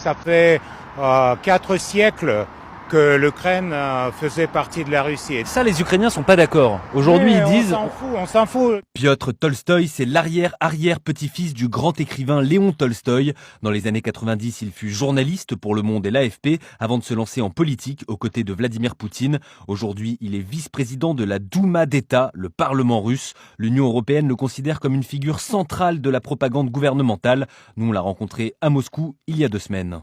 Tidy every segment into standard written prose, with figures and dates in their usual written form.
Ça fait 4 siècles que l'Ukraine faisait partie de la Russie. Ça, les Ukrainiens sont pas d'accord. Aujourd'hui, ils disent... On s'en fout. Piotr Tolstoï, c'est l'arrière-arrière-petit-fils du grand écrivain Léon Tolstoï. Dans les années 90, il fut journaliste pour Le Monde et l'AFP avant de se lancer en politique aux côtés de Vladimir Poutine. Aujourd'hui, il est vice-président de la Douma d'État, le Parlement russe. L'Union européenne le considère comme une figure centrale de la propagande gouvernementale. Nous, on l'a rencontré à Moscou il y a 2 semaines.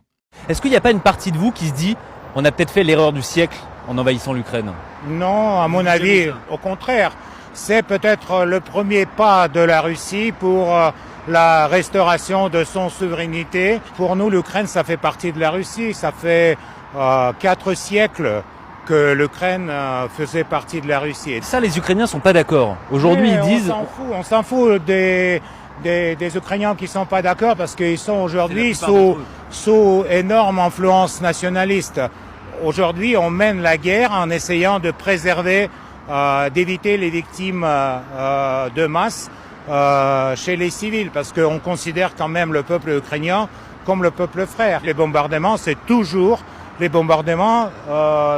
Est-ce qu'il n'y a pas une partie de vous qui se dit « on a peut-être fait l'erreur du siècle en envahissant l'Ukraine » ? Non, à mon avis, au contraire. C'est peut-être le premier pas de la Russie pour la restauration de son souveraineté. Pour nous, l'Ukraine, ça fait partie de la Russie. Ça fait 4 siècles que l'Ukraine faisait partie de la Russie. Ça, les Ukrainiens sont pas d'accord. Aujourd'hui, ils disent... On s'en fout des Ukrainiens qui sont pas d'accord parce qu'ils sont aujourd'hui sous énorme influence nationaliste. Aujourd'hui, on mène la guerre en essayant de préserver, d'éviter les victimes de masse chez les civils, parce qu'on considère quand même le peuple ukrainien comme le peuple frère. Les bombardements, c'est toujours les bombardements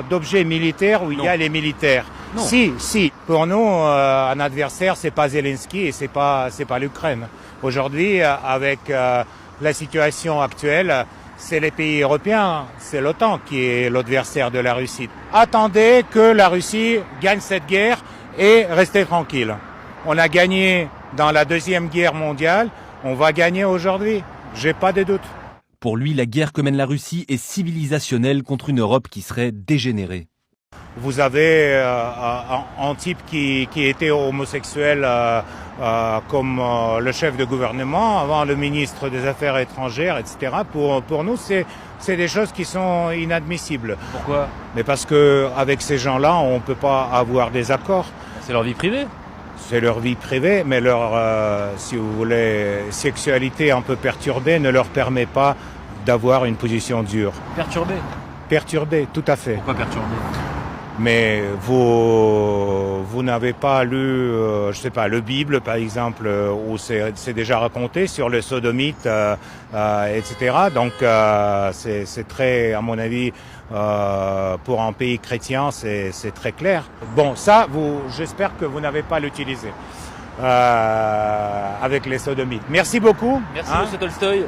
d'objets militaires où il y a les militaires. Non. Si. Pour nous, un adversaire, c'est pas Zelensky et c'est pas l'Ukraine. Aujourd'hui, avec la situation actuelle, c'est les pays européens, c'est l'OTAN qui est l'adversaire de la Russie. Attendez que la Russie gagne cette guerre et restez tranquille. On a gagné dans la Deuxième Guerre mondiale, on va gagner aujourd'hui. J'ai pas de doute. Pour lui, la guerre que mène la Russie est civilisationnelle contre une Europe qui serait dégénérée. Vous avez un type qui était homosexuel comme le chef de gouvernement, avant le ministre des Affaires étrangères, etc. Pour nous, c'est des choses qui sont inadmissibles. Pourquoi ? Mais parce que avec ces gens-là, on peut pas avoir des accords. C'est leur vie privée. C'est leur vie privée, mais leur, si vous voulez, sexualité un peu perturbée ne leur permet pas d'avoir une position dure. Perturbée, tout à fait. Pourquoi perturbée ? Mais vous n'avez pas lu, je sais pas, le Bible par exemple, où c'est déjà raconté sur le sodomite, etc. Donc c'est très, à mon avis, pour un pays chrétien, c'est très clair. Bon, ça, j'espère que vous n'avez pas l'utilisé avec les sodomites. Merci beaucoup. Merci, Monsieur Tolstoï.